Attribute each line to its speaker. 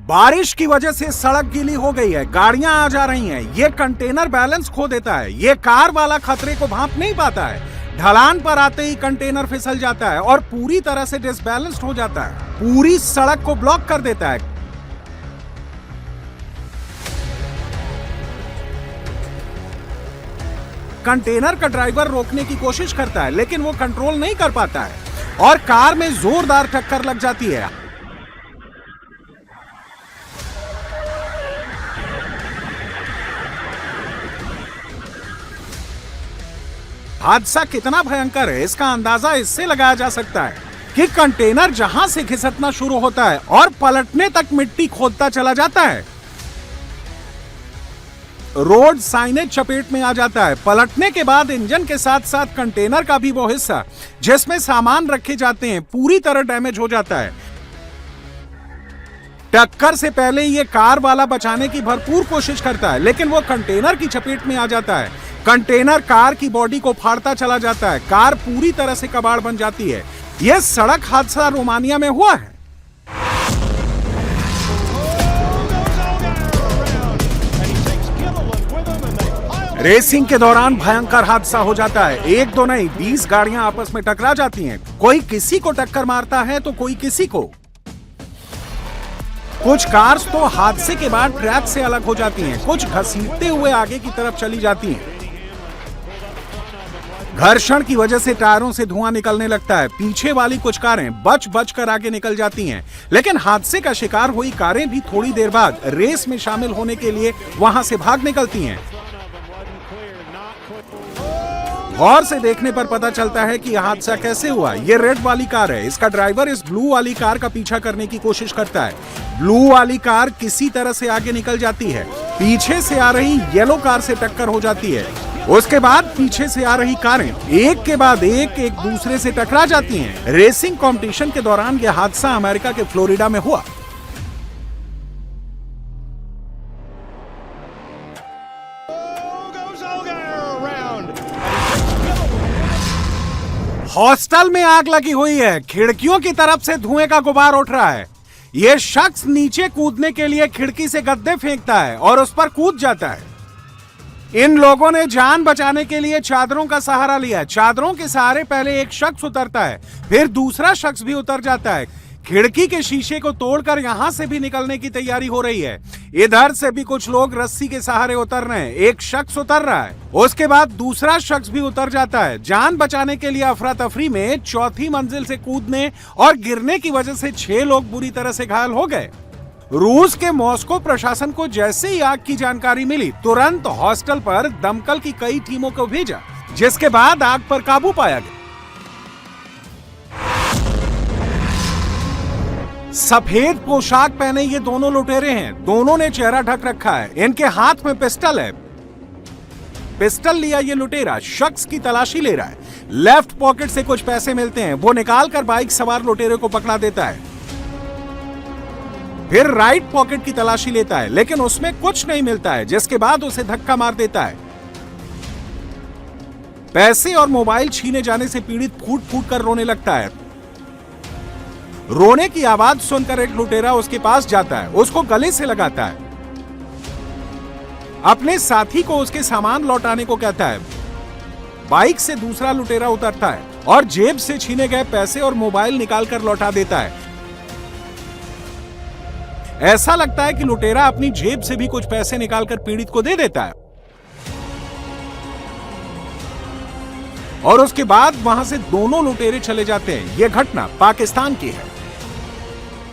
Speaker 1: बारिश की वजह से सड़क गीली हो गई है, गाड़ियां आ जा रही हैं। ये कंटेनर बैलेंस खो देता है। ये कार वाला खतरे को भांप नहीं पाता है। ढलान पर आते ही कंटेनर फिसल जाता है और पूरी तरह से डिसबैलेंस्ड हो जाता है, पूरी सड़क को ब्लॉक कर देता है। कंटेनर का ड्राइवर रोकने की कोशिश करता है, लेकिन वो कंट्रोल नहीं कर पाता है और कार में जोरदार टक्कर लग जाती है। हादसा कितना भयंकर है, इसका अंदाजा इससे लगाया जा सकता है कि कंटेनर जहां से खिसकना शुरू होता है और पलटने तक मिट्टी खोदता चला जाता है। रोड साइनेज चपेट में आ जाता है। पलटने के बाद इंजन के साथ साथ कंटेनर का भी वो हिस्सा जिसमें सामान रखे जाते हैं पूरी तरह डैमेज हो जाता है। टक्कर से पहले ये कार वाला बचाने की भरपूर कोशिश करता है, लेकिन वो कंटेनर की चपेट में आ जाता है। कंटेनर कार की बॉडी को फाड़ता चला जाता है। कार पूरी तरह से कबाड़ बन जाती है। यह सड़क हादसा रोमानिया में हुआ है। रेसिंग के दौरान भयंकर हादसा हो जाता है। एक दो नहीं, 20 गाड़ियां आपस में टकरा जाती हैं। कोई किसी को टक्कर मारता है तो कोई किसी को। कुछ कार्स तो हादसे के बाद ट्रैक से अलग हो जाती हैं, कुछ घसीटते हुए आगे की तरफ चली जाती हैं। घर्षण की वजह से टायरों से धुआं निकलने लगता है। पीछे वाली कुछ कारें बच बच कर आगे निकल जाती हैं, लेकिन हादसे का शिकार हुई कारें भी थोड़ी देर बाद रेस में शामिल होने के लिए वहां से भाग निकलती हैं। गौर से देखने पर पता चलता है कि यह हादसा कैसे हुआ। यह रेड वाली कार है। इसका ड्राइवर इस ब्लू वाली कार का पीछा करने की कोशिश करता है। ब्लू वाली कार किसी तरह से आगे निकल जाती है। पीछे से आ रही येलो कार से टक्कर हो जाती है। उसके बाद पीछे से आ रही कारें एक के बाद एक दूसरे से टकरा जाती हैं। रेसिंग कंपटीशन के दौरान यह हादसा अमेरिका के फ्लोरिडा में हुआ। हॉस्टल में आग लगी हुई है। खिड़कियों की तरफ से धुएं का गुबार उठ रहा है। यह शख्स नीचे कूदने के लिए खिड़की से गद्दे फेंकता है और उस पर कूद जाता है। इन लोगों ने जान बचाने के लिए चादरों का सहारा लिया। चादरों के सहारे पहले एक शख्स उतरता है, फिर दूसरा शख्स भी उतर जाता है। खिड़की के शीशे को तोड़कर यहां से भी निकलने की तैयारी हो रही है। इधर से भी कुछ लोग रस्सी के सहारे उतर रहे हैं। एक शख्स उतर रहा है, उसके बाद दूसरा शख्स भी उतर जाता है। जान बचाने के लिए अफरा तफरी में चौथी मंजिल से कूदने और गिरने की वजह से 6 लोग बुरी तरह से घायल हो गए। रूस के मॉस्को प्रशासन को जैसे ही आग की जानकारी मिली, तुरंत हॉस्टल पर दमकल की कई टीमों को भेजा, जिसके बाद आग पर काबू पाया गया। सफेद पोशाक पहने ये दोनों लुटेरे हैं। दोनों ने चेहरा ढक रखा है। इनके हाथ में पिस्टल है। पिस्टल लिया ये लुटेरा शख्स की तलाशी ले रहा है। लेफ्ट पॉकेट से कुछ पैसे मिलते हैं, वो निकालकर बाइक सवार लुटेरे को पकड़ा देता है। फिर राइट पॉकेट की तलाशी लेता है, लेकिन उसमें कुछ नहीं मिलता है, जिसके बाद उसे धक्का मार देता है। पैसे और मोबाइल छीने जाने से पीड़ित फूट फूट कर रोने लगता है। रोने की आवाज सुनकर एक लुटेरा उसके पास जाता है, उसको गले से लगाता है, अपने साथी को उसके सामान लौटाने को कहता है। बाइक से दूसरा लुटेरा उतरता है और जेब से छीने गए पैसे और मोबाइल निकालकर लौटा देता है। ऐसा लगता है कि लुटेरा अपनी जेब से भी कुछ पैसे निकालकर पीड़ित को दे देता है और उसके बाद वहां से दोनों लुटेरे चले जाते हैं। यह घटना पाकिस्तान की है।